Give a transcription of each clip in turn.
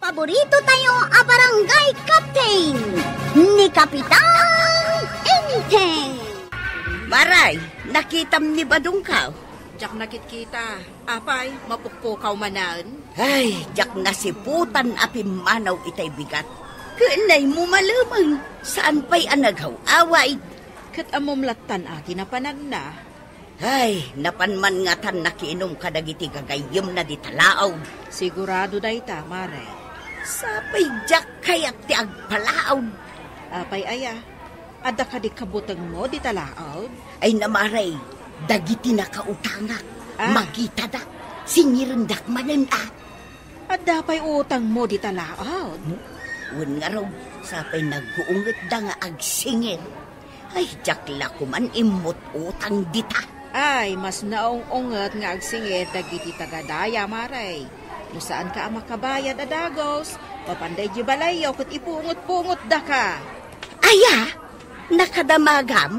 Paborito tayo a barangay captain ni Kapitan Enteng. Maray, nakitam ni Badong ka? Jak nakit-kita. Apay, mapukpukaw manan. Ay, jak nasiputan api manaw itay bigat. Kanay mo malamang, saan pa'y anagaw away? Kat amomlatan aki na panagna. Ay, napanman nga tan nakiinom ka dagiti gagayim na di talaaw. Sigurado day ta, Maray. Sapay jak kaya't ti agpalaaw. Apay aya, ada ka di kabutang mo di talaaw? Ay namaray, dagiti na kautangak. Ah. Makita da, singirendak manen Ada pa'y utang mo di talaaw? Un nga raw, sapay nag-uungat da nga agsingir. Ay, jakla kuman imot utang dita. Ay, mas naong-ungat nga agsingit dagiti tagadaya, Maray. No saan ka makabayad adagos, papanday di balayaw kat ipungot-pungot da ka. Aya, nakadamagam?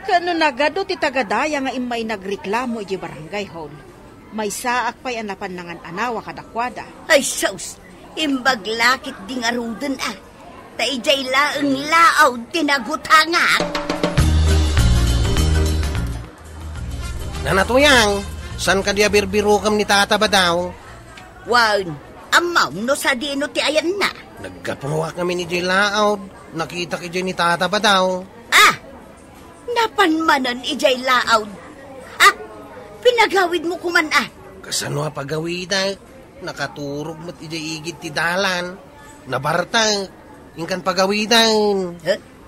Kano nagado ti tagadaya nga imay nagreklamo iti barangay hall. May saak pa'y anapan nangan anawa kadakwada. Ay, sus, imbaglakit di nga ruden Taijay laeng laaw tinagutangak. Nanatuyang, san ka dia birbiro kam ni tata ba daw? Wan, amaw no sa dino ti ayan na. Nagkapuwa kami ni Jay Laod. Nakita ki Jay ni tata ba daw? Napanmanan ijay laawd. Pinagawid mo kuman Kasano pagawid nakaturog mo't ijay igit ti dalan. Nabartang, ingkan pagawidan.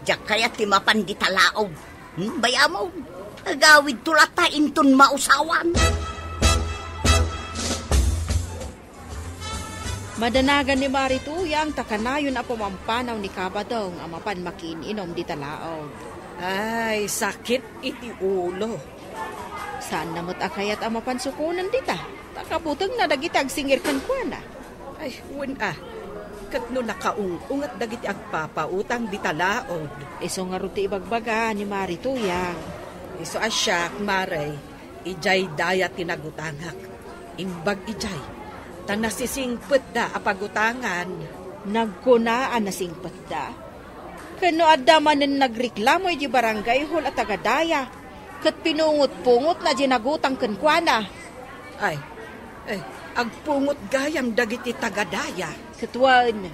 Diyak kaya ti mapan di talaawd. Bayamaw, agawid tulata intun mausawan. Madanagan ni Marituyang takanayon na pumampanaw ni Kabadong ang mapan makininom di talaog. Ay, sakit iti ulo. Saan namot akayat ang mapansukunan dita? Takaputang na dagitag singir kan kuana. Ay, kat no nakaung-ungat dagiti agpapautang di talaod. Iso nga ruti ibagbaga ni Marituyang. Iso asyak, Maray, ijay daya tinagutangak. Imbag ijay. Tanasisingpet da apagutangan. Nagkunaan na singpet da. Kano adaman ng nagreklamo di barangay hall at tagadaya. Kat pinungot-pungot na ginagutang kenkwana. Ay, agpungot gayam dagiti tagadaya. Katwan,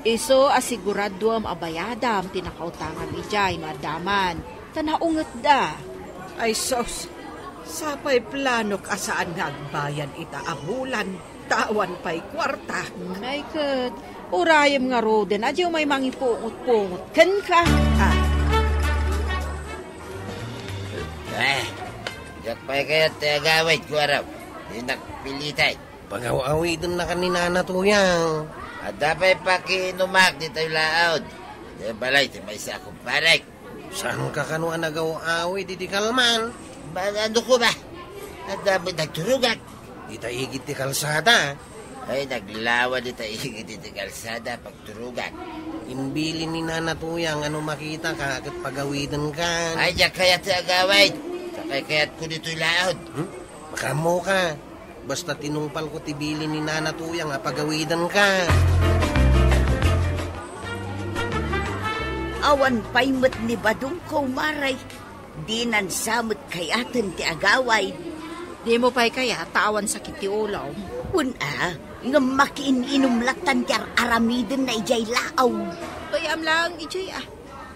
iso asigurado am abayadam tinakautangan ijay madaman. Tanaungat da. Ay sos, sapay planok asaan nga agbayan ita abulan. Tawan pa'y kwarta. Ay, kat. Urayam nga roden. Adyo may mangipungot-pungot. Kan ka? Jak pa'y kaya't agawit ko araw. Hinak pilitay. Pag-awi dun na kanina natuyang. At dapat pakinumak di tayo laod. Di balay, di may isa akong parek. Saan ka kanuan nagaw-awi di kalman? Ano ko ba? At dapat nagturugak. Di tayo higit di kalsada. Ay, naglawa di tayo higit di kalsada pagturugan. Imbilin ni nanatuyang ano makita ka at pagawidan ka. Ay, jak kaya't agawit. Sakay kaya't ko dito'y laod. Makamo ka. Basta tinumpal ko tibilin ni nanatuyang pagawidan ka. Awan paimot ni Badong ko, Maray. Di nansamot kayaten ti agaway. Di mo pa'y kaya tawan sakit ti ulaw. Nga makiin-inumlatan tiyar aramiden na ijay laaw. Bayam lang ijay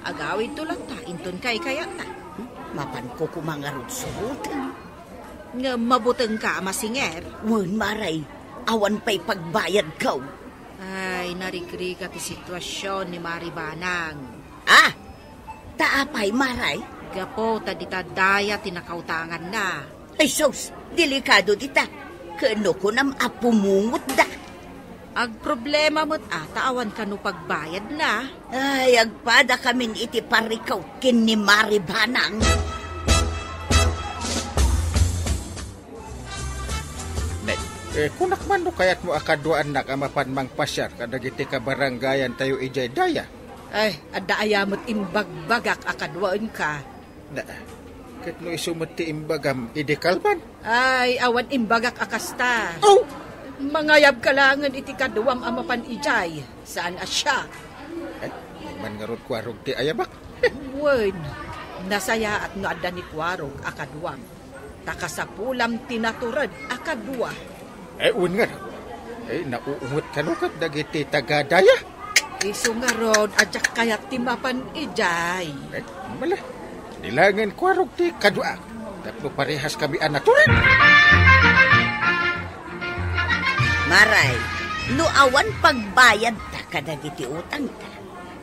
Agawid tulang ta, inton kay kaya ta. Mapan ko kumangarod surutan. Nga mabuteng ka masinger. Maray, awan pa'y pagbayad ko. Ay, narigri ka ti sitwasyon ni Maribanang. Taapay, Maray? Gapo, tadita daya tinakautangan na. Ay, sos, delikado dita. Kano ko nam apumungot da. Ag problema mo't atawan ka no pagbayad na. Ay, agpada kamin iti parikaw kin ni Maribanang. Kunak man no kaya't mo akaduan na kamapan mang pasyar kadagiti ka barangayan tayo ijay daya. Ay, adayamot imbagbagak akadwaan ka. Kat no isumot ti imbagam idikalman. Ay, awan imbagak akasta. Oh, Mangayab kalangan iti kaduam amapan ijay. Saan asya? Ay, man nga rod kwarog ti ayabak. Wen, nasaya at no adda ni kwarog akaduam. Takasapulam tinaturad akadua. Un nga rod. Nauungot kanukat dagiti tagadaya. Isu nga rod, adyak kayat timapan ijay. Mala. Nilangan kwarog ti kadua. Tapno parehas kami anaturan. Maray, no awan pagbayad ta kadagiti utang ta.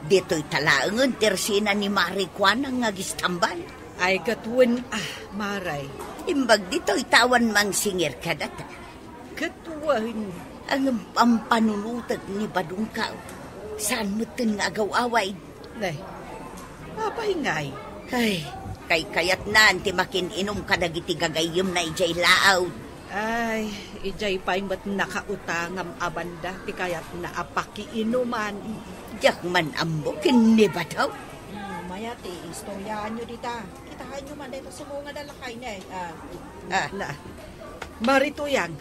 Dito'y talaangan tersina ni Marikwana nga gistambal. Ay katwen maray. Imbag dito'y tawan mang singir kadata. Katwen. Ang pampanunutat ni Badungkaw. Saan mo tin nga agaw-away? Nay, apahingay. Ay, kay kayat na anti makininom kadagiti gagayom na ijay laaw. Ay, ijay pa'y ba't nakautangam abanda, ti kayat na apakiinuman. Diyak man ambukin ni Bataw. Maya ti, istoryaan nyo dita. Kitahan nyo man dito sumunga na lakay na Na, marito yan.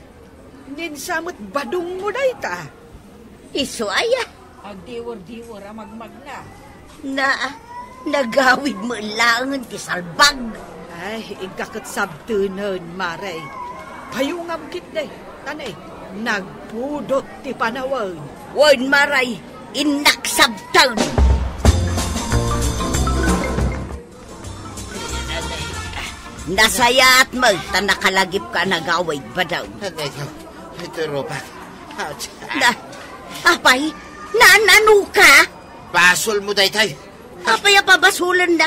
Ninsamot badong mo na ita. Iso aya. Agdiwar-diwar magmag na. Nagawid mo langan ti salbag. Ay, igakot sabtunon, maray. Payungam kit day. Tanay, nagpudot ti panawan. Wan maray, inaksabtan. Nasaya at magta nakalagip ka nagaway ba daw? Ito, Ropak. Ouch. Apay, nanano ka? Basol mo, daytay. Apay apabasulan na.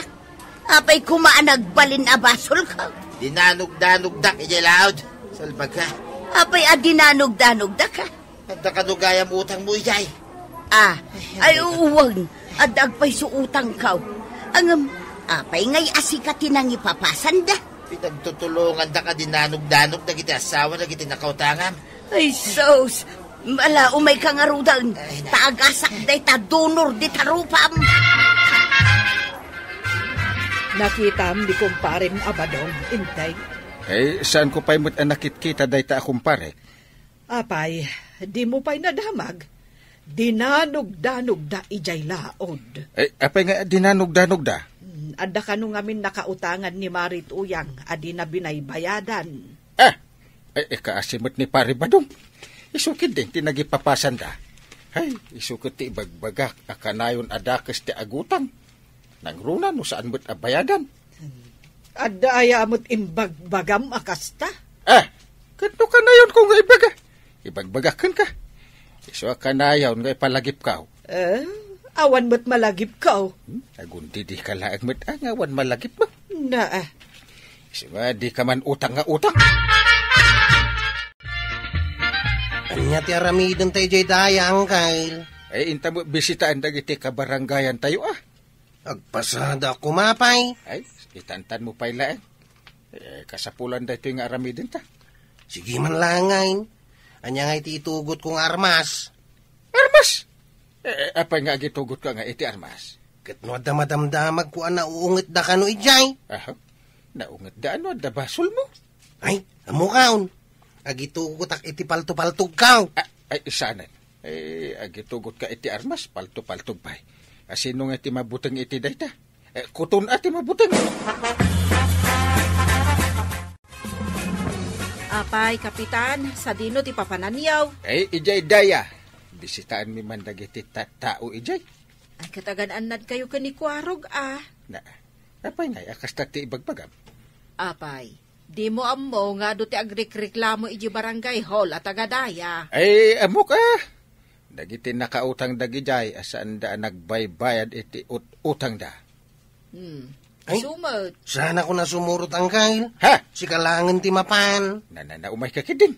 Apay kumaan nagbalin a basol ka. Dinanog-danog dak, ijay laod. Salbag ka. Apay adinanog-danog da ka. At nakanugaya mo utang mo, ijay. Ay uwag. Adagpay suutang ka. Ang apay ngay asikatin ang ipapasan da. Pinagtutulungan da ka dinanog-danog na kita asawa na kita nakautangam. Ay sos. Mala umay ka nga rudan. Taagasak day tadunor di tarupam. Nakitam di kumparin abadong, intay. Saan ko pa'y mo't anakit kita day ta kumpare? Apay, di mo pa'y nadamag. Dinanog-danog da ijay laod. Apay nga dinanog-danog da? Anda ka nung amin nakautangan ni Marit Uyang, adi na binaybayadan. Kaasimot ni pare Badong. Isukid din, tinagipapasan da. Ay, isukid ti ibagbagak, akanayon adakas ti agutan. Nangruna no saan mo't abayadan. Adda ayamot imbagbagam akasta. Kanto ka na yun kung ibaga. Ibagbagakan ka. Iso ka na yun nga ipalagip ka. Awan mo't malagip ka. Agundi di ka laang mo't awan malagip mo. Iso nga di ka man utang nga utang. Anya ti aramidon tayo jay daya, Angkyle. Inta mo bisitaan dagiti kabaranggayan tayo Agpasada kumapay. Itantan mo pa'y laeng. Kasapulan da ito yung aramidin ta. Sige man langain. Anya nga iti itugot kong armas. Armas? Apay nga agitugot ka nga iti armas. Kat no da madamdamag ko na uungit da ka no ijay. Naungit da ano da basol mo? Ay, amukaon. Agitugot ak iti palto-paltog ka. Sana. Agitugot ka iti armas, palto-paltog pa'y. Asino nga iti mabutang iti dayta? Kuton ati mabutang. Apay, Kapitan, sa dino ti papananyaw. Ijay daya. Bisitaan mi man dagiti tao ijay. Ay katagan-anad kayo kanikwarog Apay nga, akasta ti ibagbagam. Apay, di mo ammo nga do ti agreklamo iji barangay hall at agadaya. Amok Dagiti nakautang dagijay asaan da nagbaybayad iti utang da. Ay, sumot. Sana ko na sumurot, Angkyle. Si kalangan ti mapan. Umay kakidin.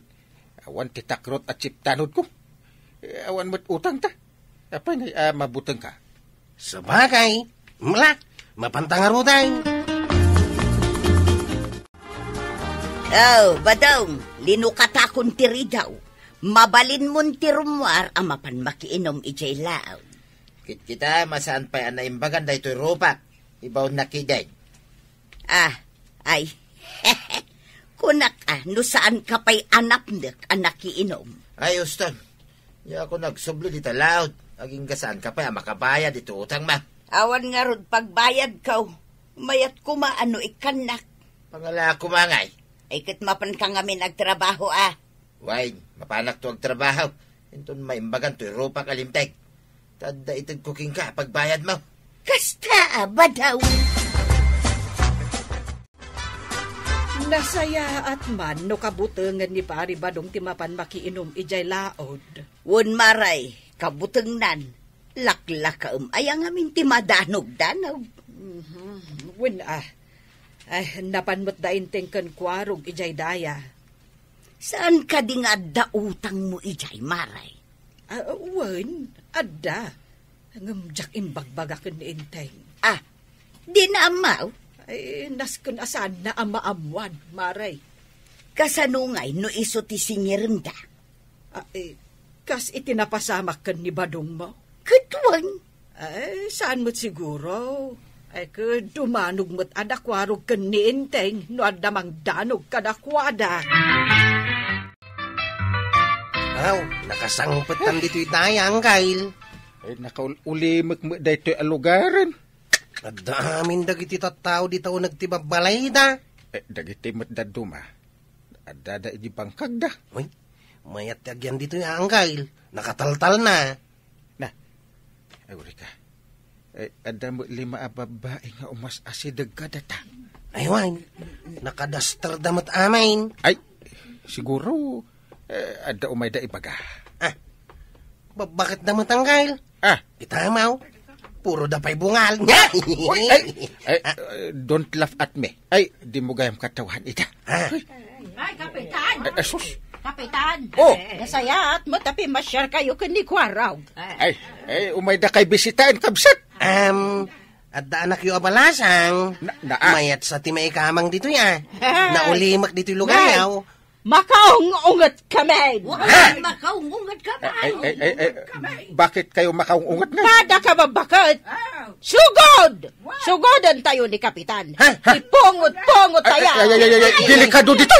Awan ti takrot at siptanod ko. Awan mo't utang ta. Apay nga mabutang ka. Sabagay. Mapantangaruday. Badong, linukatakon tiri daw. Mabalin mon ti rumwar amapan makiinom ijay lao. Kita masaan pa anaimbagan da ito'y Ropak. Ibaw nakiday. Ay. Kunak No saan ka pa'y anapnek ang nakiinom? Ay, Uston. Ya ako nagsublo dito laod. Aging gasaan ka pa, makabayad dito utang ma. Awan nga rod pagbayad ka. Mayat ko maano ikanak. Pangala ko mangay. Ay kat mapan ka nga nagtrabaho Why, mapanak to ang trabaho. Inton may imbagan to'y rupa kalimtek. Tada itag cooking ka pagbayad mo. Kasta ba daw? Nasaya at man no kabutangan ni Pari Badong Timapan makiinom ijay laod. Won maray, kabutengnan. Laklaka ay ang amin timadanog danaw. Win ay napanmot da inteng kan kwarog ijay daya. Saan ka di nga dautang mo ijay maray? Wen, adda. Ngamjak imbagbagakan ni inteng. Di na amaw. Ay, naskun asan na amaamuan, maray. Kasanungay no iso ti singirenda. Kas itinapasamak kan ni Badong mo? Katwan. Ay, saan mo't siguro? Ay, dumanog mo't adakwarog kan ni inteng no adamang danog kadakwada. Nakasangpatan dito'y dayang, Kyle. Ay, nakaulimag mo dahito ang lugaran. Adamin dagiti tattao dito nagtibabalay da. Dagiti mo't daduma. Adada iji bangkag da. Uy, mayat yagyan dito yung Kyle. Nakataltal na. Ay, uri ka. Ay, ada mo 5 babae nga umas asidag ka data. Ay, wine. Nakadaster damat amain. Ay, siguro, ada umay da ibaga. Bakit damat ang Kyle? Itamaw. Puro dapay bungal. Don't laugh at me. Ay, di mo gayam katawan ita. Ay, Kapitan! Sus! Kapitan! Nasaya at matapi masyar kayo kan ni Kwaraw. Ay, umay da kay bisitaan kabsat. Adda anak yu abalasang. Mayat sa timay kamang dito ya. Naulimak dito yung lugar yaw. Makaungungat kami! Makaungungat ka ba? Bakit kayo makaungungat nga? Kada ka ba bakit? Sugod! Sugodan tayo ni Kapitan. Ipungot-pungot tayo. Delikado dito!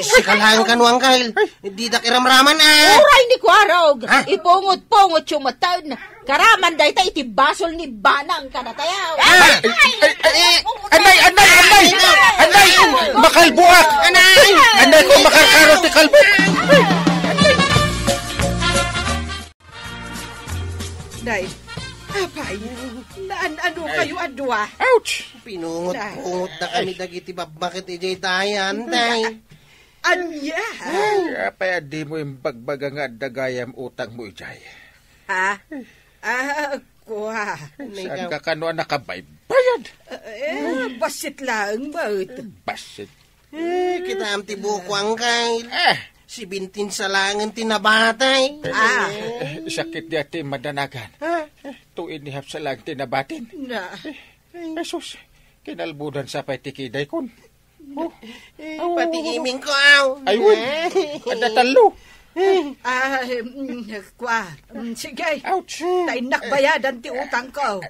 Sikalaan ka nuang Kyle. Di dak iramraman Uray ni Kwarog. Ipungot-pungot sumatan. Karaman dahi tayo itibasol ni Banang ka na tayo. Anay! Makalbuak! Anay ko makakarot ni kalbo! Day, apay, ano kayo adwa? Ouch! Pinungot-pungot na kami dagiti bakit ijay tayan, day. Anya? Apay, di mo yung bagbaga nga dagayam utang mo ijay. Kuha. Saan ka kano nakabaybayad? Basit lang, ba't? Basit. Kita am tibuko ang Kyle. Si Bintin sa langan tinabatay. Sakit di ati madanagan. Tuin nihap sa lang tinabatin. Jesus, kinalbudan sa pay tikiday kun. Pati iming ko aw. Ayun, ada talo. Sige. Ouch. Tay nakbayadan ti utang ko.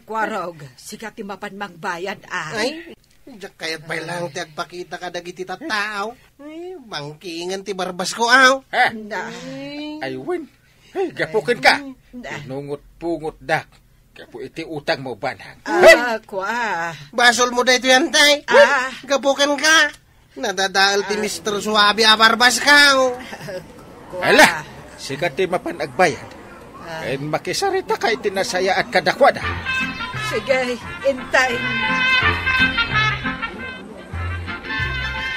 Kwarog, siga ti mapan magbayad Ay, diyak kayat pa'y lang ti agpakita ka dagiti tattao. Bangkingan ti barbas ko aw. Ayun, gapukin ka. Nungot-pungot dak. Gapu iti utang mo banang. Basol mo dito yan tay. Gapukan ka. Nadadaal ti Mr. Suabe abarbas ka. Ala, sikat ti mapan agbayad. Ay makisarita kay tinasaya at kadakwada. Sige, intay.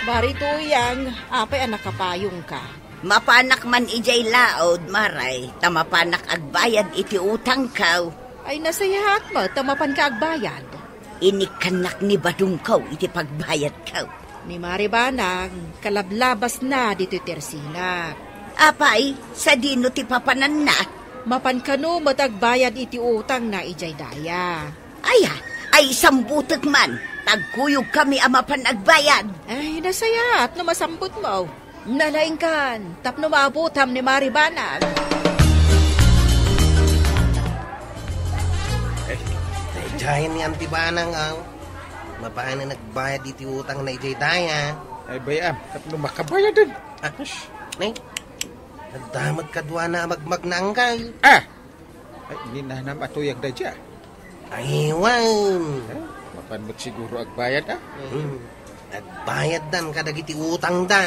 Barito yang, apay anak kapayong ka. Mapanak man ijay laod, maray. Tamapanak agbayad iti utang kaw. Ay nasayahat mo, tamapan ka agbayad. Inikanak ni Badong kaw iti pagbayad kaw. Ni Maribanang, kalablabas na dito Tersina. Apay, sa dino ti papanan na. Mapan kano matagbayad iti utang na ijay daya. Ay sambutek man. Tagkuyog kami amapan agbayad. Ay, nasayat no masambut mo. Nalaing kan, tapno maabutam ni Maribanang. Jayan ni Antibanang aw. Mapaan na nagbayad iti utang na ijay daya. Ay bayam, tapno makabayad din. Nay, nagdamag kadwa na magmagnangkay. Ay, ninanam atuyag da dya. Aywan. Mapanmot siguro agbayad Nagbayad dan kadagiti utang da.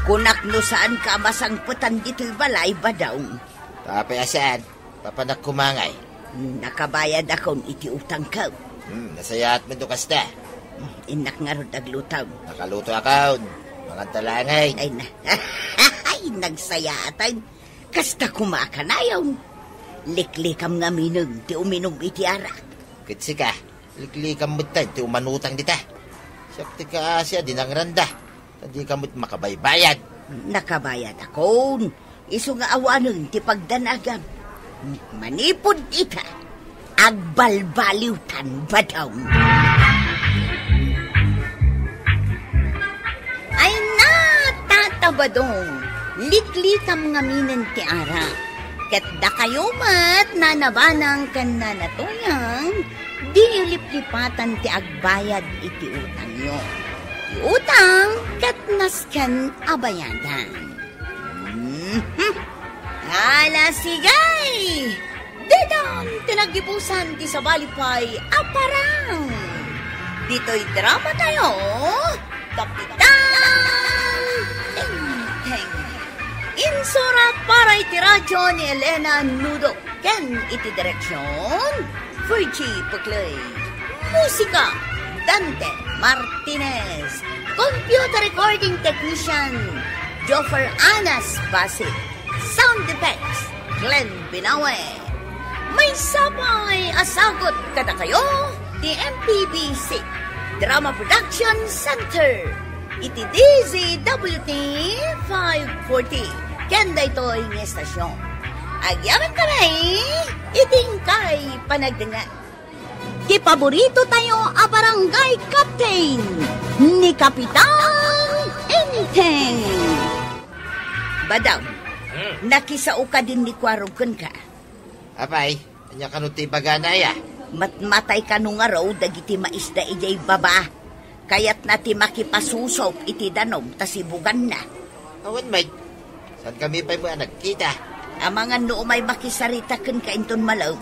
Kunak no saan ka masangputan dito'y balay ba daw? Tapay asan, papanak kumangay. Nakabayad akong iti utang ka. Nasayat mo do kasta. Inak nga ron naglutaw. Nakaluto akaon. Mga talangay. Ay na. Ay, nagsayatan. Kasta kumakanayaw. Liklikam nga minong ti uminom iti arak. Kitsi ka. Liklikam mo tayo, ti umanutang dita. Sakti ka asya, dinangranda. Hindi ka mo't makabaybayad. Nakabayad akong. Iso nga awanon ti pagdanagam. Manipod ita. Agbalbaliwtan ba daw? Ay na, tatabadong. Liklikam nga minen ti ara. Ket da kayo mat nanabanang kan nanatuyang, di liplipatan ti agbayad iti utang nyo. Ti utang ket nasken abayadan. Hala sigay! Dedam tinagibusan ti sabalipay aparang. Dito'y drama tayo, Kapitan Enteng. Insurat para iti radyo ni Elena Nudo. Ken iti direksyon, Virgie Puclay. Musika, Dante Martinez. Computer recording technician, Joffer Anas Basit. Sound effects, Glenn Binawe. May sabay asagot kada kayo, di MPBC Drama Production Center. Iti DZWT 540. Kenda ito'y ng estasyon. Agyaman kami, iting kay panagdangan. Di paborito tayo a barangay captain ni Kapitan Enteng. Badaw, nakisao ka din ni Kwarugan ka. Apay, anya kanuti baganaya. Matmatay ka nung araw, dagiti maisda ijay baba. Kaya't nati makipasusop iti danog, tasibugan na. Awan, mate. Saan kami pa mo nagkita? Amangan no may makisarita kan kainton malaw.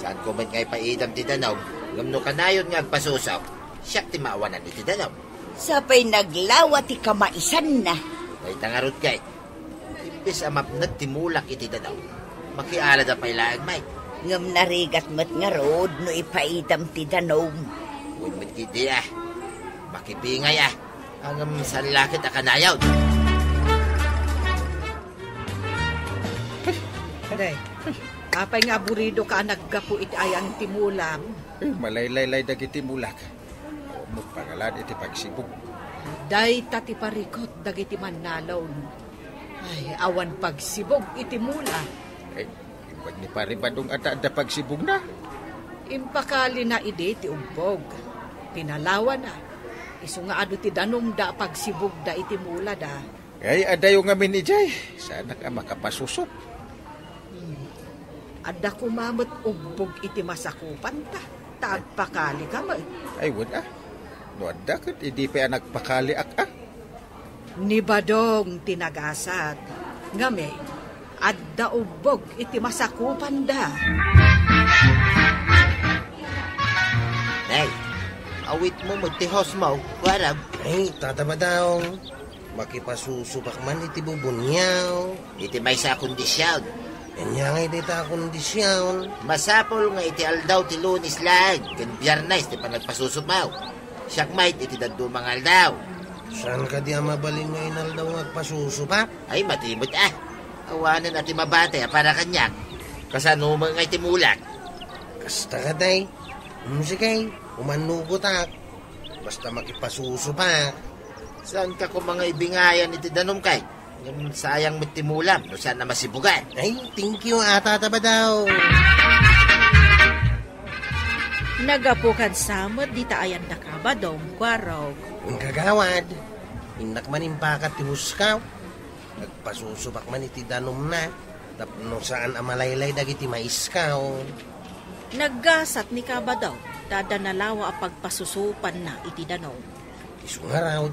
Saan ko man ngay paidam ti danaw? Ngamno kanayon nga agpasusaw. Siyak ti maawanan iti danaw. Sapay naglawa ti kamaisan na. May tangarot kay. Imbis amapnat ti mulak iti danaw. Makiala da pailaag, mate. Ngam narigat mat nga road no ipaidam ti danog. Huwag mat kiti makibingay Angam sa lakit akanayaw. Day, apay nga burido ka naggapu iti ayang timulam. Malaylay dagiti mulak. Mo pangalan iti pagsibog. Day tati parikot dagiti manalon. Ay, awan pagsibog iti mula. Ay, imbag ni paribadong ada pagsibog na. Impakali na ide ti umbog. Pinalawa na. Isu nga ado ti danom da pagsibog da iti mula da. Ay, adayo nga minijay. Sana ka makapasusok. Adda kumamot umbog iti masakupan ta. Tagpakali ka mo. Ay, wala. No, adda kat, hindi pa nagpakali Ni Badong tinagasat. Ngame, adda umbog iti masakupan da. Nay, awit mo magtihos mo. Warab. Ay, tataba daw. Makipasusubak man iti bubunyaw. Iti may sa kondisyon. Kanya nga iti ta kondisyon. Masapol nga iti aldaw ti Lunes lag. Kan Biyernes ti panagpasusumaw. Siyak mait iti dadumang aldaw. Saan ka di mabalin nga inaldaw magpasusubak? Ay, matimot Awanan ati mabate para kanyak. Kasanumang nga iti mulak. Kasta ka day. Sige, umanugot basta makipasusupak. Saan ka ko mga ibingayan iti danom kay? Yung sayang mitimulam, no saan na masibugan. Ay, thank you, tataba daw. Nagapukan samot di taayan na ka ba dong kwarog. Ang kagawad, hindak man impakat ti huskaw. Nagpasusubak man iti danom na. Tapno saan amalaylay dagiti maiskaw. Naggasat ni ka ba daw? Dadanalawa a pagpasusupan na iti danaw. Isu nga raw.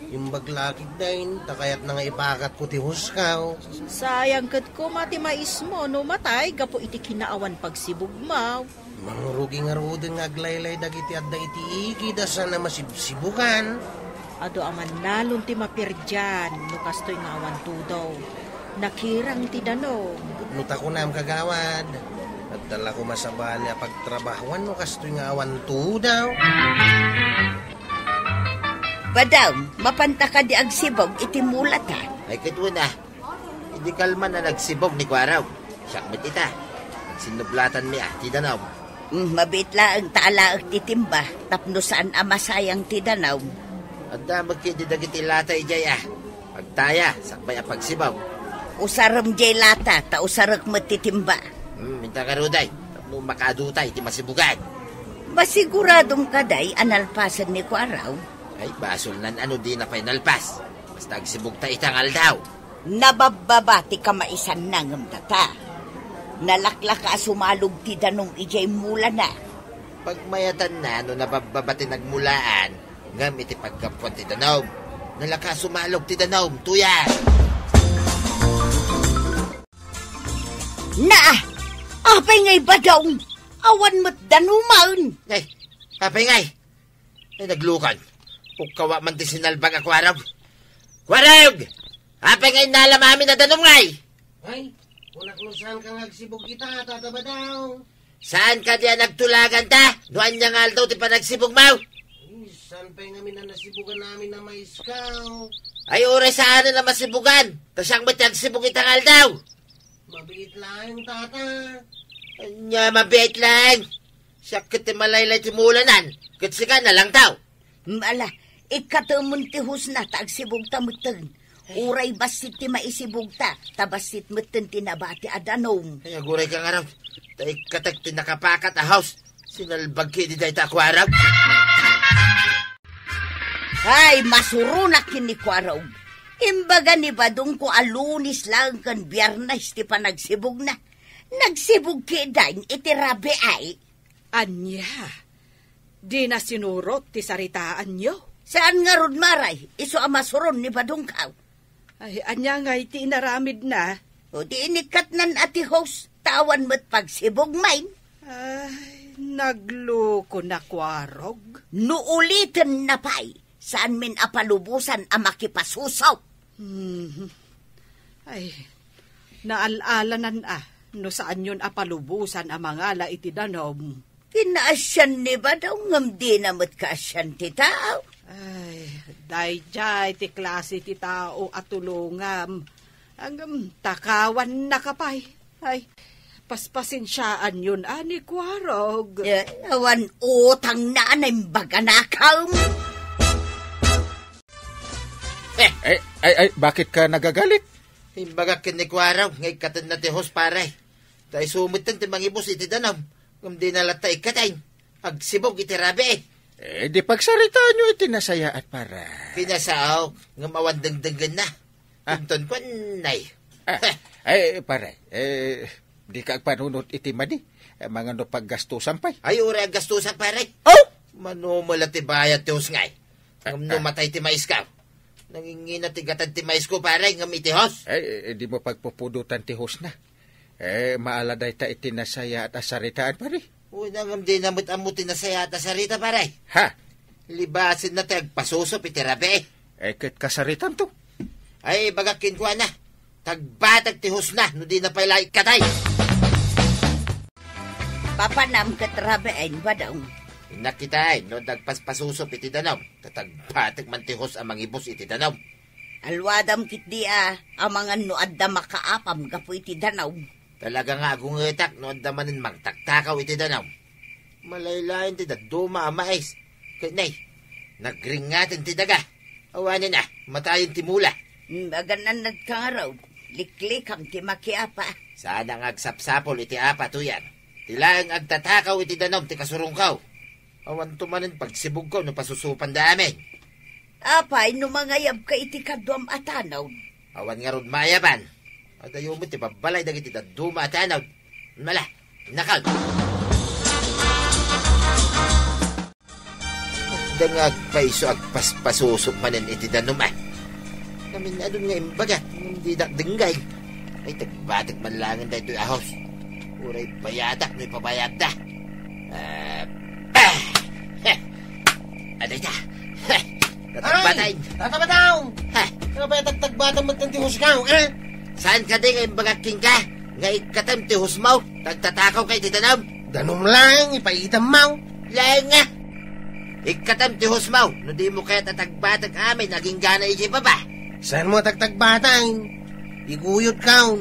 Yung baglakid dahin, takayat na nga ipakat ko ti huskaw. Sayang kat ko mati mais mo no matay gapo iti kinaawan pagsibugmaw. Mangrugi nga rodeng aglaylay dagiti adda iti iki dasa na masibsibukan. Ado aman nalon ti mapirjan no kastoy nga awan tudaw. Nakirang ti danaw. Nuta ko na kagawad. At dala ko masabali a pagtrabahuan no kastoy nga awan tu daw. Badaw, mapanta ka di agsibog iti mulat ha. Ay kadwa na. Hindi kalman na nagsibog ni Kwaraw. Siyakmat ita. Nagsinublatan mi ti danaw. Mabitla ang taalaag ti timba, tapno saan amasayang ti danaw. At damag kindi dagiti latay jay Pagtaya, sakbay a pagsibaw. Usaram jay lata, ta usarak mo ti timba. Minta ka ruday. Tapno makadutay ti masibugan. Masiguradong kaday analpasan ni Kwaraw. Ay, basol nan ano di na final pass. Basta agsibog ta itangal daw. Nabababati ka maisan nangam tata. Nalaklak ka sumalog ti danong ijay mula na. Pagmayatan na, no nabababati nagmulaan, ngam iti pagkapwan ti danom. Nalaka sumalog ti danom, tuya. Apay ngay ba daw? Awan mo't danuman. Ay, apay ngay. Ay, naglukan. Pukawa man ti sinalbag ako Kwarog. Kwarog! Apay ngay nalam amin na danom ngay. Ay, kunaklusan kang agsibog kita, tataba daw. Saan ka diyan nagtulagan ta? Nuan niya nga daw ti panagsibog mau. Saan pa'y ngamin na nasibugan namin na may iskaw? Ay, ure saan na masibugan. Tasyang ba't nagsibog itangal daw? Mabiit lang, tata. Anya, mabiit lang. Siyak ti malaylay ti mulanan. Katsika na lang daw. Mala, ikatamon ti husna ta agsibog ta mutten. Uray basit ti maisibog ta, tabasit mutten ti nabati adanom. Ay, aguray ka nga raw. Tay katag ti nakapakat a house. Sinalbag ki di dahi ta Kwarog. Ay, masurunak kini Kwaraw. Imbaga ni Badong ko alunis lang kan biyernes ti panagsibog na. Nagsibog ki dahin iti rabi ay. Anya, di na sinurot ti saritaan nyo. Saan nga rod maray? Iso ang masuron ni Badong kaw. Ay, anya nga iti inaramid na. O di inikat nan ati host, tawan mo't pagsibog main. Ay, nagloko na Kwarog. Nuulitin na pa'y, saan min apalubusan ang makipasusaw. Ay, naalalanan no saan yun apalubusan ang mga la iti danom. Kinaasyan ni ba daw ngam di namat kaasyan ti tao? Ay, dayjay ti klase ti tao at tulungam. Ang takawan na kapay. Ay, paspasensyaan yun, ani Kwarog. Awan utang na anay baganakaw. Ay, bakit ka nagagalit? Imbaga kin ni Kwarog. Ngay katan na ti host paray. Tay sumitan ti mangibos iti danom. Kung di nalata ikatayin. Agsibog iti rabi Di pagsaritaan nyo iti nasaya at para. Pinasaaw. Ngamawan dengdengan na. Tunton ko nay. Ay, pare. Di ka panunot iti madi. Mga no paggastusan pa'y. Ay, uri ang gastusan paray. Oh! Manumala ti bayad ti hos ngay. Ang numatay ti mais ka. Nangingina ti gatad ti mais ko paray. Ngam iti hos. Di mo pagpupudutan ti hos na. Maaladay ta iti nasaya at asaritaan pare. Uy, nangam di namit amuti na saya at asarita paray. Ha? Libasin na ti agpasusop iti rabi Ket kasaritan to. Ay, bagakin ko na. Tagbatag ti hos na. No di na pala ikatay. Papanam katrabein ba daw? Nakitay, no dagpaspasusop iti danom. Tatagbatag man ti hos ang mangibos iti danom. Alwadam kit di ang mga nuad da makaapam gapo iti danaw. Talaga nga agungetak no anda manin magtaktakaw iti danom. Malaylayan ti daduma amais. Kanay, nagringatin ti daga. Awanin na, matayin ti mula. Magananad ka nga raw. Liklikam ti makiapa. Sana nga agsapsapol iti apa tuyan. Tilang agtatakaw iti danom ti kasurungkaw. Awan tumanin pagsibog ko no pasusupan da amin. Apay, numangayab ka iti kadwam atanaw. Awan nga rod mayaban. Adayo mo ti babalay dagiti daduma atanaw. Mala, nakal. Dangag paiso ag paspasusok manin iti danom Namin adun nga imbaga, hindi dakdenggay. Ay tagbatak man langan da ito'y ahos. Uray bayadak no'y pabayad da. Aday da. Tatagbatay. Tatabataw! Nga ba tagtagbata magtantihos ka, Saan ka di nga imbagaking ka? Nga ikatam ti husmaw, tagtatakaw kay titanam. Danom lang, ipaitam mo. Lain nga. Ikatam ti husmaw, no di mo kaya tatagbatag amin, naging gana iji pa ba? Saan mo tagtagbatay? Iguyod ka.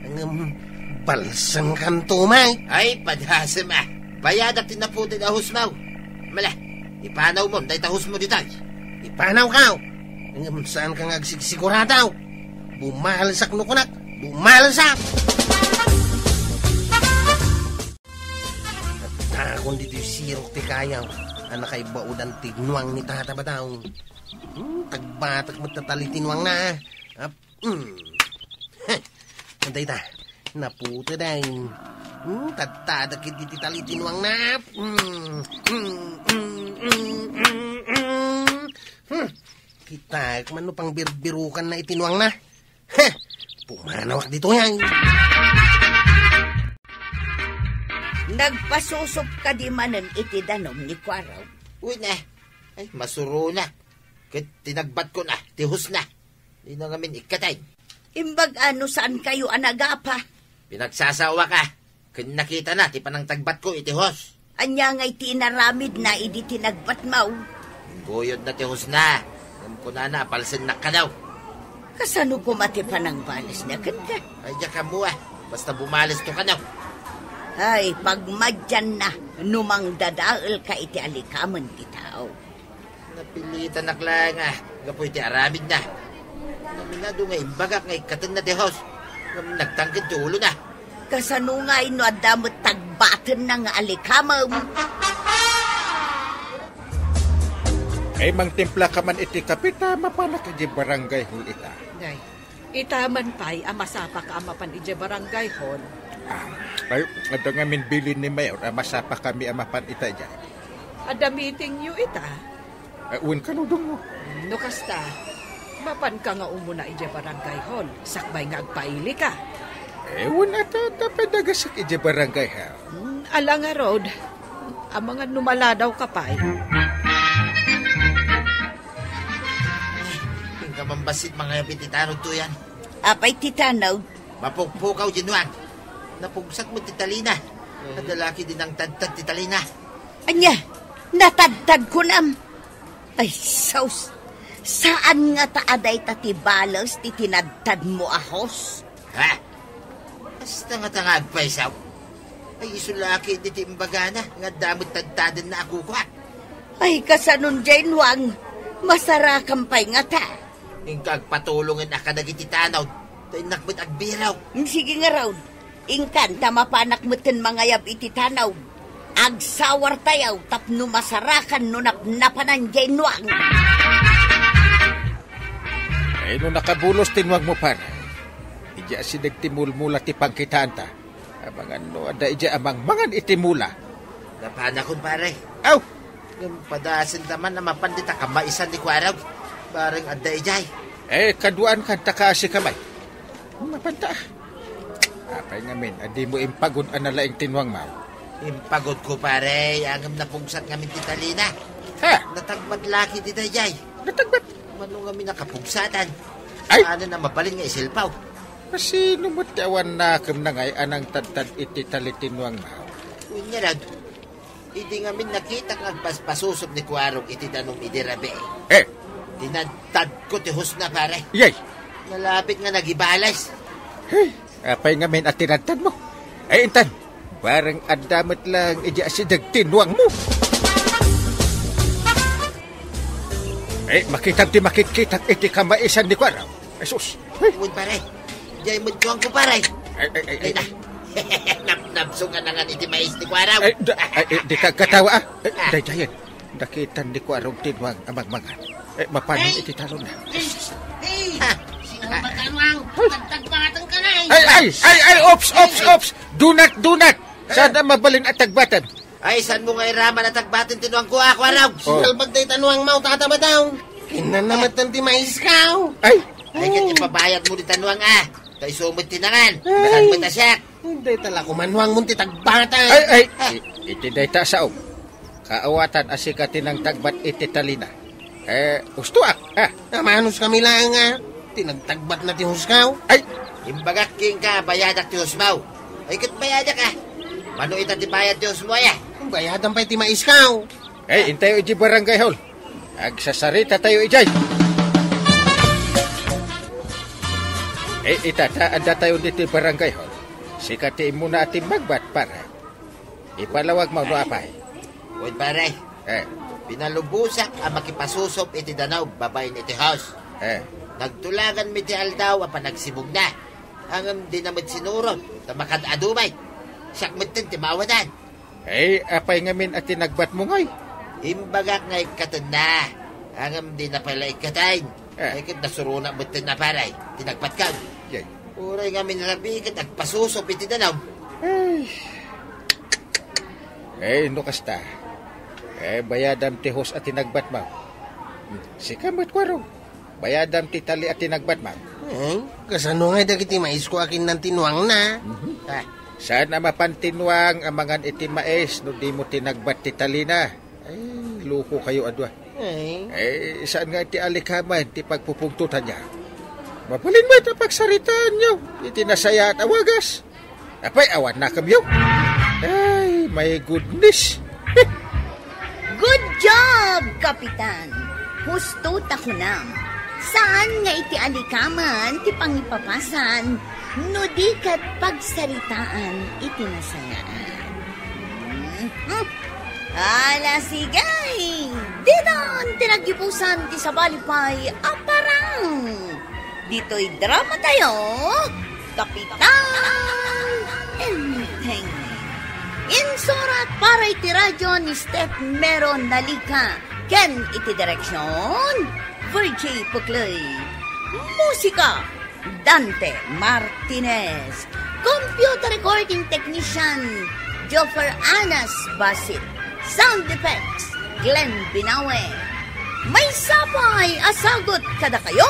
Ang balsang kantumay. Ay, padhasam Bayadak tinaputin na husmaw. Mala, ipanaw mo, dahil tahus mo ditay. Ipanaw ka. Saan ka ngagsigsigurataw? Bumalsak no kunak. Bumalsak! At kung dito yung sirok ti kayaw, anak ay baudan tinwang ni tatabataw. Tagbatak magtatalitinwang na. Antay ta, naputa dahin. Tadtadakit diti talitinwang na. Kita, kumano pang birbirukan na itinwang na. Pumanawak dito yan. Nagpasusop ka di manan iti danom ni Kwaraw. Uy na, ay masuro na. Kat tinagbat ko na, tihus na. Di na ngamin ikatay. Imbag ano saan kayo anagapa? Pinagsasawa ka. Kan nakita na, ti panang tagbat ko itihos. Anya nga'y tinaramid na idi tinagbat mau. Guyod na tihos na. Ngam ko na palsin na ka daw. Kasano kumati pa ng balas na ka? Ay, diya ka mo Basta bumalis to ka daw. Ay, pagmadyan na, numang dadaal ka iti alikaman ti tao. Napilitan na klang gapoy ti aramid na. Naminado nga imbagak nga ikatan na tihos. Ngam nagtangkid ti ulo na. Kasano nga ino adamot tagbatan na nga alikamaw. Ay mang timpla ka man iti kapita, mapanak iti barangay hol ita. Day, itaman pa'y amasapa ka amapan ije barangay hall. Ay, ito nga minbilin ni Mayor, amasapa kami amapan ita dyan. Ada meeting yu ita. Ay, uwin ka nudong mo. No kasta, mapan ka nga umuna ije barangay hall. Sakbay nga agpaili ka. Ewan ata, dapat nagasak iti barangay ha. Ala nga road, ang mga numaladaw ka pa'y. Kamambasit mga pititano to yan. Apay titanaw. Mapugpukaw ginuang. Napugsat mo titalina. Nadalaki din ang tadtad titalina. Anya, natadtad ko nam. Ay, saus. Saan nga taaday tatibalas ti tinadtad mo ahos? Ha? Basta nga tangagpay saw. Ay isulaki di timbagana. Nga damot tadtadan na ako ko Ay, kasanon dyan, Wang. Masarakampay nga ta. Ingkag patulungan na ka nagititanaw. Tayo nakmat agbiraw. Sige nga raw. Ingkan, tamapanak moten mangayab iti tanaw. Agsawar tayaw, tapno masarakan no napnapanan dyan, Wang. Ay, no nakabulos tinwag mo para. Ija si nagtimulmula ti pangkitaan ta. Abang ano, ada ija amang mangan itimula. Napanakon pare. Aw! Yung padasin naman na mapandita ka maisan di Kwaraw. Parang ada ijay. Kaduan kan takasi kamay. Mapanta. Apay ngamin, adi mo impagod analaing tinwang mau. Impagod ko pare, angam na pugsat ngamin titalina. Ha? Natagbat laki di jay. Natagbat? Manong ngamin nakapugsatan. Ay! Ano na mabalin nga isilpaw. Kasi numutawan na kam na ngay anang tadtad iti talitinwang mau. Unya rad. Hindi ngamin nakita nga paspasusok ni Kwarong iti danong idirabe. Tinadtad ko ti husna pare. Yay! Nalapit nga nagibalas. Hey! Apay ngamin at tinadtad mo. Ay, intan. Parang adamat lang ija si dagtinwang mo. Ay, makitang ti makikitang iti kamaisan ni Kwaraw. Ay, sus. Hey! Mun pare. Jay mun tuwang ko pare. Ay, na. Napsungan na nga iti mais ni Kwaraw. Di ka katawa Dayan, dakitan di Kwaraw tinwang amang-mangan. Mapanin iti talon na. Hey! Sino ba kanwang? Tagtagbatan ka na Ay! Ops! Do not! Sana mabalin at tagbatan. Ay, saan mo nga iraman at tagbatin tinuang ko ako araw? Sinalbag tayo tanuang mau tatama daw. Kinanamat ng timais ka. Ay, Ay, kat ipabayad mo di tanuang Tayo sumit tinangan. Saan mo tasyak? Hindi tala kumanuang munti tagbatay. ay, iti dayta sao. Kaawatan asikatin ng tagbat iti talina. Ustuak, Namanos kami lang tinagtagbat na tihuskaw. Ay, Imbagak king ka, bayadak ti husmaw. Ay, kat bayadak Mano itatibayad ti husmo Bayadan pa timais ka. Intayo iti barangay hall. Agsasarita tayo ijay. Itataan da tayo dito barangay hall. Sikatiin muna ating magbat para. Ipalawag mo no apay. Uy, paray. Pinalubusak ang makipasusop iti danaw, babayin iti house. Nagtulagan mi ti aldaw, apa nagsibog na. Ang dinamit sinurot, tamakad adumay. Sakmet ti mawadan. Apay ngamin at tinagbat mo ngay. Imbagak ngay katan na. Ang di na pala ikatayin. Ay kat nasuruna mo na paray. Tinagbat ka. Yay. Uray nga minarabigat, nagpasusop iti danaw. No kasta. Bayadam ti hos at tinagbat mo. Sikamat kwaro. Bayadam ti tali at tinagbat mo. Kasano nga dagiti mais ko akin ng tinuang na. Saan na mapantinwang ang mga iti mais no di mo tinagbat ti tali na. Luko kayo adwa. Saan nga iti alikaman ti pagpupungtutan niya. Mapalin mo ito pagsaritaan niyo. Iti nasaya at awagas. Apay awan na kamyo. Ay, my goodness. Good job, Kapitan. Husto ko na. Saan nga iti alikaman, ti pangipapasan, no di kat pagsaritaan iti nasayaan. Ala sigay, didan tinagipusan ti sabalipay aparang. Dito'y drama tayo, Kapitan Enteng. Insurat para iti radyo ni Steph Meron Nalika. Ken iti direksyon, Virgie Puclay. Musika, Dante Martinez. Computer recording technician, Joffer Anas Basit. Sound effects, Glenn Binawe. May sapay asagot kada kayo,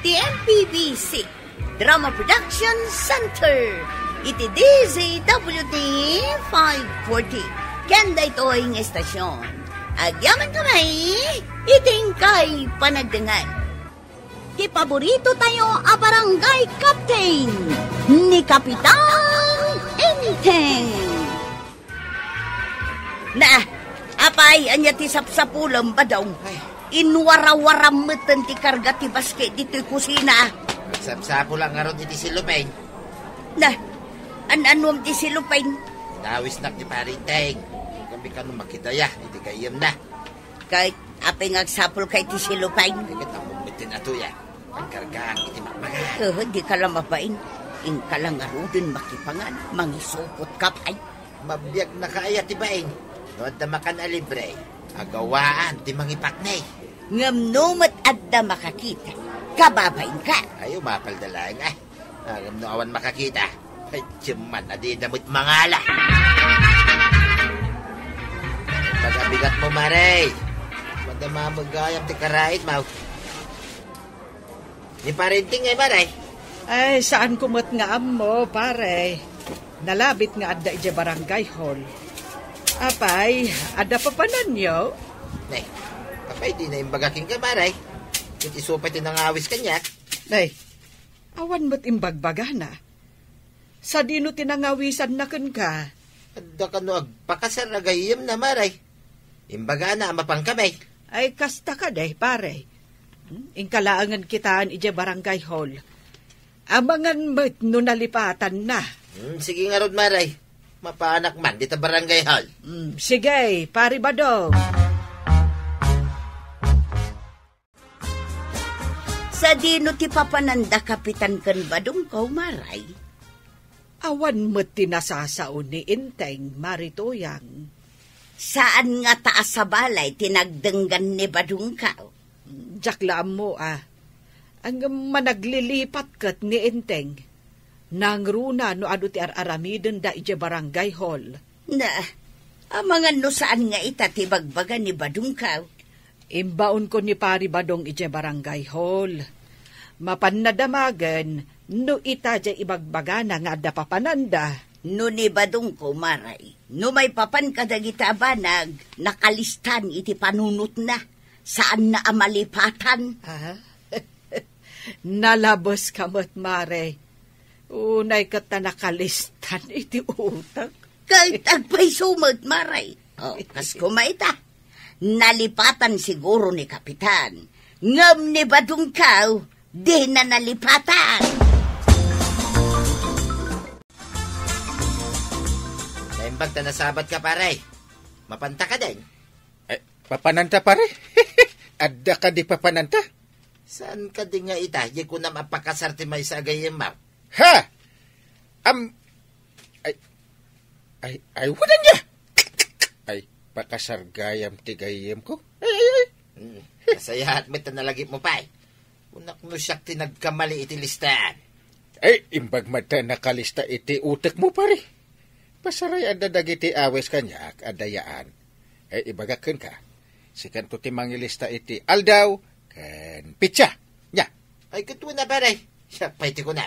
TMPBC Drama Production Center. Iti DZWD 540. Kenda ito'y ng estasyon. Agyaman kami, iting kay panagdangan. Ti paborito tayo a barangay captain ni Kapitan Enteng. Apay, anya ti sapsapulam ba daw? Inwara-waram meten ti karga ti basket dito'y kusina. Magsapsapo lang nga ron iti silupain. Anom ti silupain? Nawis na ti parinteng. Kami ka nung makidaya, iti kayam na. Kahit apay ngagsapol kay ti silupain. Kaya ang mumitin na to ang kargaan iti makmaga. Di ka lang mabain. Ing ka lang arudin makipangan. Mangisupot ka pa'y. Mabiyag na kaaya ti baing. Noon na makan alibre. Agawaan ti mangipaknay. Ngamnumat adda makakita. Kababain ka. Ayaw mapaldalain Ngam no awan makakita. Ay, tiyaman, adi damot mangala. Pag-abigat mo, Maray. Madama magayam ti karait, Mau. Ni parenting Maray. Ay, saan kumot nga mo, pare? Nalabit nga adda ije barangay hall. Apay, adda pa pananyo? Nay, kapay di na imbagaking ka, Maray. Kit isupay tinangawis kanya. Nay, awan mo't imbagbaga na. Sa dino tinangawisan na kun ka. Adda ka no agpakasaragayim na, Maray. Imbaga na mapang kamay. Ay, kasta ka day, pare. Ingkalaangan kitaan ije barangay hall. Amangan mo't no nalipatan na. Sige nga rod, Maray. Mapaanak man, dito barangay hall. Sige, pari badong. Sa dino ti papananda kapitan kan badong ko, Maray? Awan mo't tinasasaon ni Enteng, Maritoyang. Saan nga taas sa balay tinagdenggan ni badong ka? Jaklaan mo Ang managlilipat kat ni Enteng. Nangruna no adu ti aramiden da ije barangay hall. Amangan no saan nga itatibagbagan ni Badungkaw. Imbaon ko ni Pari Badong ije barangay hall. Mapanadamagan, no ita dya ibagbagana nga da papananda. No ni Badung ko, Maray. No may papan kadagita banag, nakalistan iti panunot na. Saan na amalipatan? Nalabos kamot, Maray. Unay ka ta nakalistan iti utak. Kahit agpay sumot, Maray. Kas kumaita. Nalipatan siguro ni Kapitan. Ngam ni Badungkaw, di na nalipatan. Naimbag ta nasabat ka, pare. Mapanta ka din. Papananta pare? Adda ka di papananta? Saan ka din nga ita? Di ko na mapakasarte may sa agayem, ma'am. Ha? Ay, wala niya! Ay, pakasargayam tigayem ko. Kasaya at may tanalagip mo pa. Unak no siyak tinagkamali iti listahan. Ay, imbag mata nakalista iti utek mo pare. Pasaray ada dagiti awes kanyak adayaan. Ay, ibagaken ka. Sikan to ti mangilista iti aldaw kan pitsa. Nya. Ay, katuwa na pare. Siyak pa iti ko na.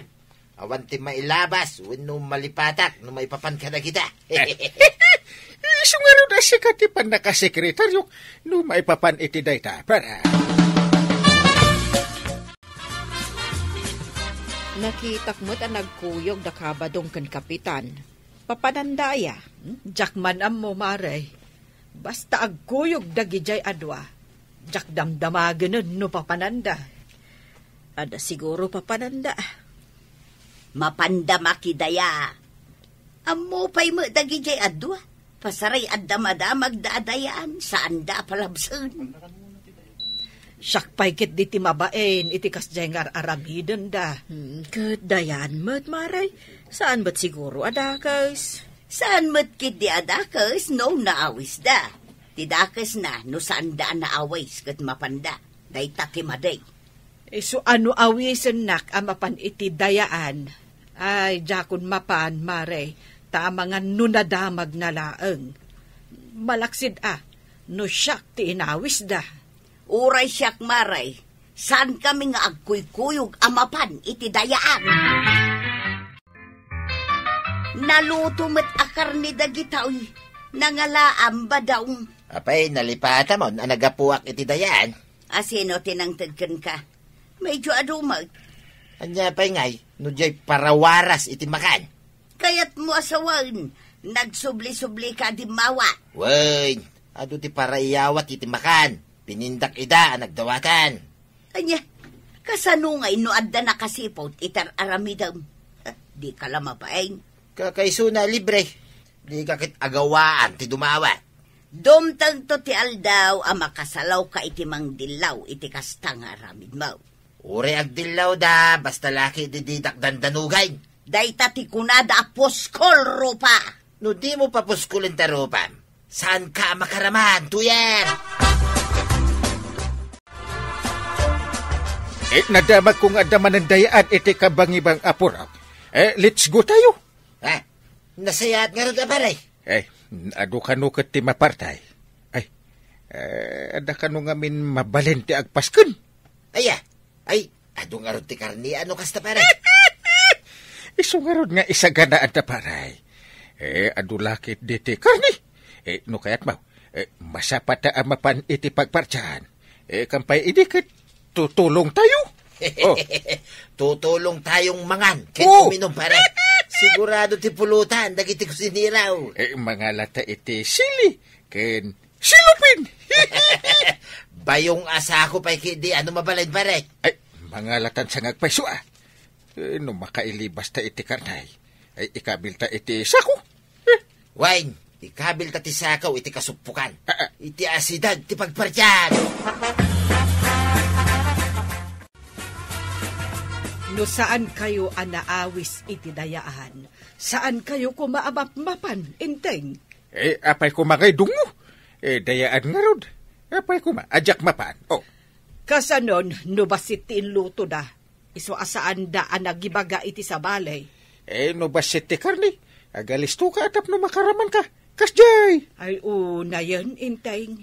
Awan ti mailabas, no malipatak, no maipapan ka na kita. Sungaro na si katipan nakasekretaryo, no maipapan iti dayta. Para. Nakitak mo't ang nagkuyog da kabadong kan kapitan. Papanandaya. Jakman am mo, Maray. Basta agkuyog dagijay adwa. Jak damdamagan no papananda. Ada siguro papananda. Mapandamakidaya. Amo pa'y mo dagijay adwa. Pasaray at damadamag daadayaan. Saan da palabsan? Siyak pa'y kit di ti mabaen. Iti kasjengar aramidan da. Kadayan mo't, Maray. Saan ba't siguro adakas? Saan mo't kit di adakas? No, naawis da. Tidakas na, no saan da naawis kat mapanda. Day takimaday. So ano awisan nak amapan iti dayaan? Ay, jakon mapan, Maray. Tamangan nunadamag na laeng. Malaksid no siyak ti inawis da. Uray siyak, Maray. Saan kami nga agkuykuyog amapan iti dayaan? Naluto met akar ni dagitaw. Nangalaam ba daw? Apay, nalipata mo, na nagapuak iti dayaan. Asino tinangtagkan ka? Medyo adumag. Anya pa'y ngay, no jay parawaras iti makan. Kaya't mo asawan, nagsubli-subli ka di mawa. Wen, ado ti paraiyawat iti makan. Pinindak ida, nagdawatan. Anya, kasanungay no adda nakasipot itar aramidam. Di ka lamapain. Kakaiso na libre. Di kakit agawaan ti dumawat. Dumtang to ti aldaw ang makasalaw ka iti mang dilaw iti kastang aramid mo. Ure agdilaw da, basta laki dididak dandanugay. Dayta ti kunada aposkol rupa. No di mo papuskulin ta rupa. Saan ka makaraman, tuyan? Nadamag kong adaman ng dayaan iti kabangibang apuraw. Let's go tayo. Nasayat nga rin aparay. Ado ka no kat ti mapartay. Ada ka no ngamin mabalin ti agpaskun. Ado nga rin ti karni, ano kasta paray? Iso nga rin nga isaganaan ta paray. Ado lakit di ti karni. No kayat mo, masapat ta amapan iti pagpartsahan. Kampay idikit, tutulong tayo. Tutulong tayong mangan. Kaya uminom paray. Sigurado ti pulutan, dagiti ko siniraw. Mga lata iti sili, ken silupin. Bayong asa ko pa'y kidi, ano mabalad paray? Mga latan sa ngagpaiso no makailibas ta iti karnay, ikabil ta iti sako. Wine, ikabil ta ti sakaw iti kasupukan. Iti asidad ti pagpartyan. No saan kayo anaawis iti dayaan? Saan kayo kumaamap-mapan, inteng? Apay kumagay dungo. Dayaan nga rod. Apay ajak mapan. Kasanon, no basit ti inluto da. Iso asaan da anagibaga iti sa balay. No basit ti karni. Agalisto ka atap no makaraman ka. Kasjay! Ay, una yan, inteng.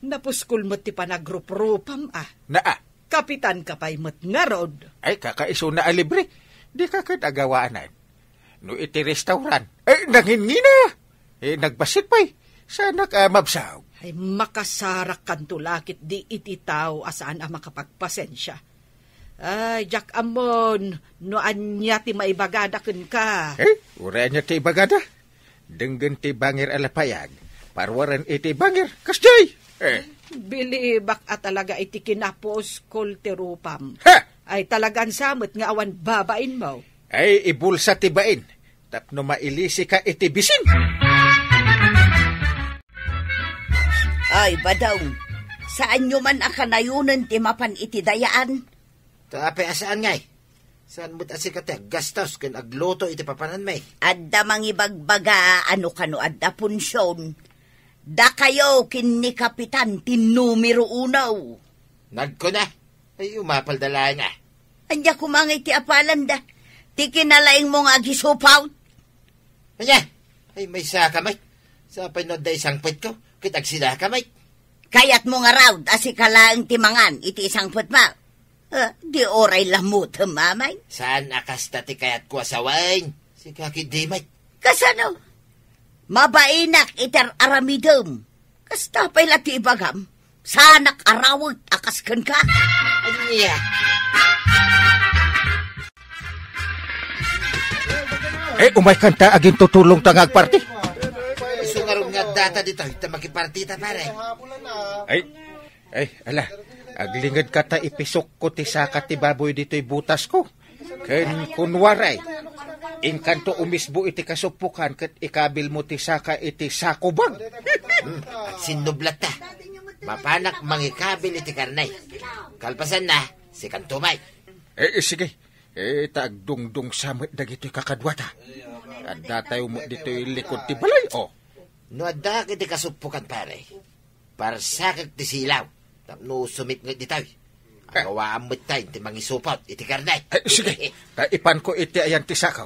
Napuskol mo't ti panagrup-rupam Naa, Kapitan ka pa'y mo't nga rod. ay kakaiso na alibre. Di ka kadagawaanan. No iti restaurant, nangingina. Nagbasit pa'y. Sana ka mabsaw. Ay, makasarak kan tulakit di iti tao asaan ang makapagpasensya. Ay, Jack Amon, no anya ti maibagadakin ka. Ura niya ti bagada. Denggan ti bangir alapayag. Parwaran iti bangir. Kasjay! Bilibak at talaga iti kinapos kultirupam. Ha! Ay talagang samot nga awan babain mo. Ay ibulsa ti bain. Tapno mailisi ka iti bisin. Ay, badong, saan nyo man akanayunan ti mapan iti dayaan? Tape asaan ngay? Saan mo't asikate gastos ken agluto iti papanan may? Adda mangibagbaga ano kano adda punsyon. Da kayo kin ni Kapitan tin numero unaw. Nagko na. Ay umapal dala nga. Anya kumangay ti apalan da. Ti kinalaing mo nga gisupaw. Anya? Ay may saka may. Sa pinod da isang pit ko. Kitag sila ka may. Kayat mo nga raw asikalaang timangan iti isang putma. Di oray lamut, mamay. Saan akasta ti kayat ko asawain? Si kakid di may. Kasano? Mabainak itar aramidom. Kasta pa'y lati ibagam. Sanak arawag akaskan ka. Anya? Umay kanta aging tutulong tangag party. Iso nga rin nga data dito. Ito makipartita pare. Ala. Aglingad ka ta ipisok ko ti saka ti baboy dito'y butas ko. Ken kunwaray. Inkanto umisbo iti kasupukan ket ikabil mo ti saka iti sakubag. At sinublat ta. Mapanak mangikabil iti karnay. Kalpasan na, si Kantumay. Sige. Tagdungdung samit dagito'y kakadwata. Adda tayo mo dito'y likod ti balay, No adda iti kasupukan pare. Parsakag ti silaw. Tapno sumit nga ditaw. Agawaan mo tayo ti mangisupot iti karnay. Sige, taipan ko iti ayan ti sakaw.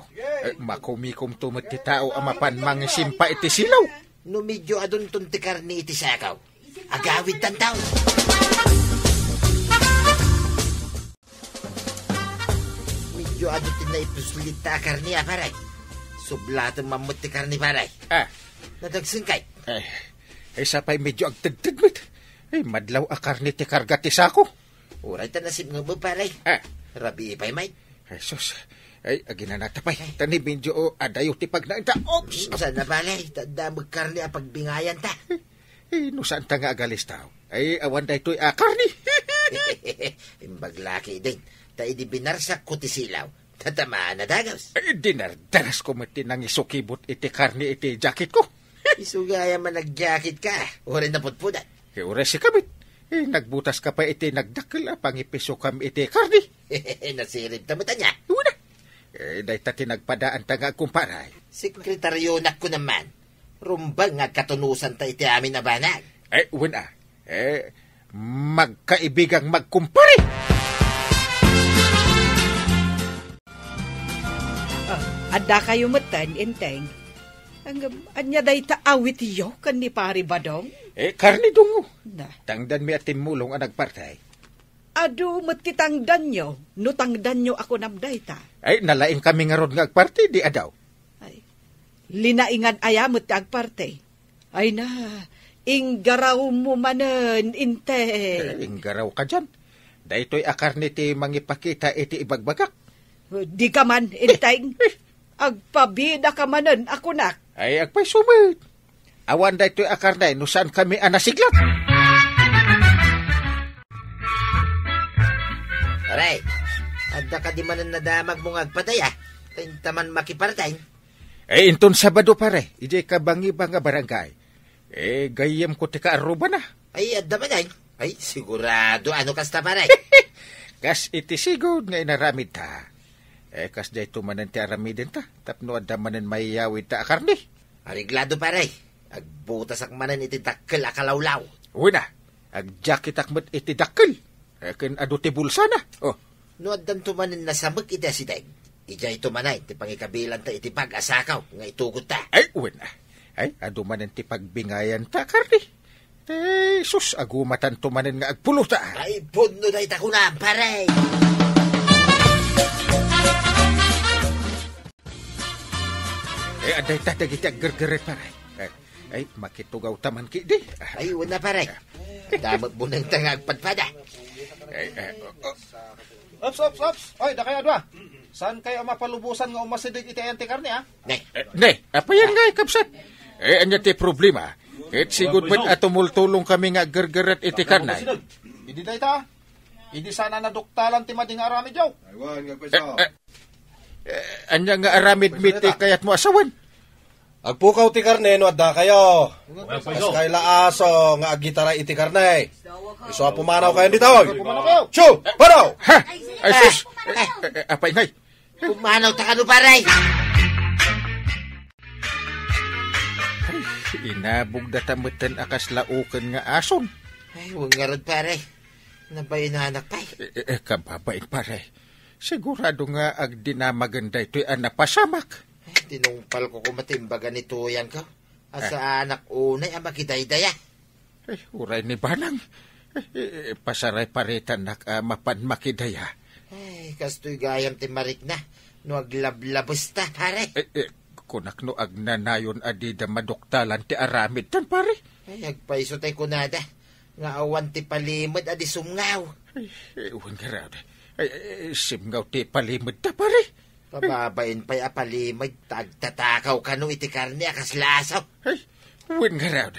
Makumikom tumot ti tao amapan mangisimpa iti silaw. No medyo adun ton ti karni iti sakaw. Agawid tantaw. Medyo adun ti naipuslit ta karni paray. Sublatang mamut ti karni paray. Nadagsingkay. Sapay medyo agtagtagmit. Madlaw akar ni ti karga ti sako. Uray ta nasib nga mo paray. Rabi ipay may. Jesus. Aginanatapay. Tani medyo adayo ti pagnainta. Oops! Saan na balay? Tanda magkarni ang pagbingayan ta. No saan ta nga agalis tao? Awan da ito'y akar ni. Imbaglaki din. Ta idibinarsak ko ti silaw. Tatamaan na dagaws. Dinardaras ko mati nang isukibot iti karni iti jacket ko. Isugaya man nag-jacket ka. Uray na putpudan. Ura si kamit. Nagbutas ka pa iti nagdakil pangipiso kam iti karni. Nasirib tamutan niya. Una. Dahi tati nagpadaan ta nga kumparay. Sekretaryo na ko naman. Rumbang nga katunusan ta iti amin na banag. Una. Magkaibigang magkumpare. Adda kayo matan, inteng. Anya day taawit iyo kan ni pari badong? Karni dungo. Na. Tangdan mi atin mulong ang nagpartay. Adu matitangdan nyo, no tangdan nyo ako namday ta. Nalaing kami nga ron nga agparty, di adaw. Linaingan ayamot ka agparte. Ay na, inggaraw mo manen, inte. Inggaraw ka dyan. Dahito'y akar ni ti mangipakita iti ibagbagak. Di ka man, inteng. Agpabida ka manen, ako nak. Agpay sumit. Awan dahito'y akar na, no saan kami anasiglat. Aray, adda ka di manen nadamag mong agpadaya. Taman makipartay. Inton Sabado pare, ijay ka bangi-bang nga barangay. Gayem ko ti kaaruba na. Adda man ay. Sigurado, ano kasta pare? Kas iti sigod nga inaramid ta. Kas day tumanan ti aramidin ta. Tapno adda manan mayawid ta akarni. Ariglado pare. Agbutas ak manan iti dakkel akalawlaw. Una, agjakit akmat iti dakkel. Ken adu ti bulsa na. No addan tumanan na samag iti asideg. Ijay tumanay, ti pangikabilan ta iti pag-asakaw, nga itugot ta. Una. Ay, adumanan ti pagbingayan ta, karni. Sus, agumatan tumanin nga agpuluta. Ay, puno na itakunam, pare. Aday tatagiti aggergeret, pare. Ay, makitugaw taman ki di. Ay, wala, pare. Damot mo ng tangagpadpada. Ops. Oy, da kayo adwa. Saan kayo mapalubusan nga umasidig iti ayan ti karne, ha? Ne, apa yan nga, kapsat? Anya ti problema. Sigud ba't atumultulong kami nga gergeret iti karnay? Hindi da ita. Hindi sana naduktalan ti mading aramid yaw. Aywan, nga pweso. Anya nga aramid miti kayat mo asawan? Agpukaw ti karne, no adda kayo. As kayla aso nga agitara iti karne. Iso pumanaw kayo dito. Pumanaw kayo. Shoo! Panaw! Ha? Ay, sus! Apay ngay? Pumanaw ta ka no, pare. Inabog datamutan akas laukan nga ason. Ay, huwag nga rod, pare. Nabayin na anak, pay. Kababain, pare. Sigurado nga agdinamaganda ito'y napasamak. Ay, tinungpal ko kumatimbaga ni Tuyang ko. Asa anak unay ang makidaydaya. Ay, uray ni Banang. Pasaray paritan na mapan makidaya. Ay, kasto'y gayam ti marik na. No aglablabos ta, pare. Kunak no agnanayon adida maduktalan ti aramid tan, pare. Ay, agpaiso tay kunada. Nga awan ti palimod adi sumngaw. Ay, uwan nga raw. Simngaw ti palimod ta, pare. Pababain pa'y apalimod. Tagtatakaw ka no iti karne akas lasaw. Ay, uwan nga raw.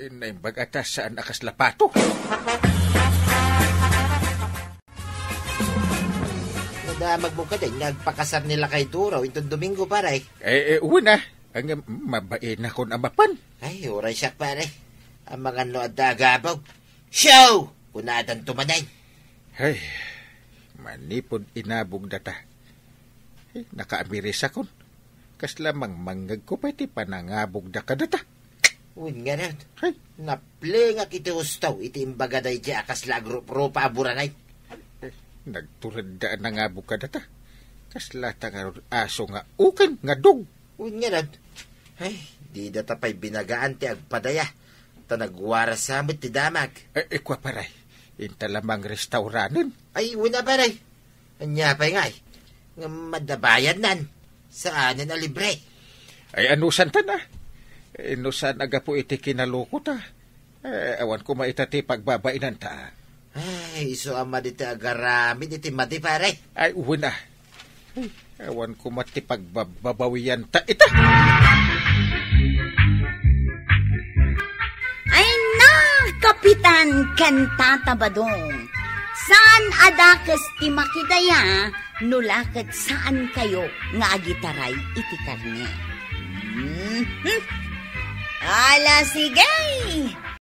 Naimbag atas saan akas lapato. Nadamag mo ka din, nagpakasar nila kay Turo itong Domingo, pare. Una, ang mabain ako na mapan. Ay, oray siya, pare. Ang mga no at dagabaw. Show! Kunadan tumanay. Ay, manipod inabog data. Ay, nakaamiris akon. Kas lamang manggag ko pa iti panangabog da ka data. Un nga rin. Ay, Naple nga kiti hustaw, iti imbagaday di akas lagro-pro paaburanay. nagturad daan na nga buka data. Kaslata nga aso nga ukan nga dog. Unya na. Ay, di data pa'y binagaan ti agpadaya. Tanagwara sa amit ti damag. Kwa paray, inta lamang restauranin. Ay, una paray. Anya pa'y ngay. Nga madabayan nan. Saan na libre? Ay anusan ta na. Inusan aga po iti kinaluko ta. Awan ko maitati pagbabainan ta. Ay, iso ama diti agaramid iti mati pare. Ay, una. Ay, awan ko mati pagbabawiyan ta ita. Ay na, Kapitan Kentatabadong. Saan adakas ti makidaya, nulakad saan kayo nga agitaray iti karne? Ala, sige!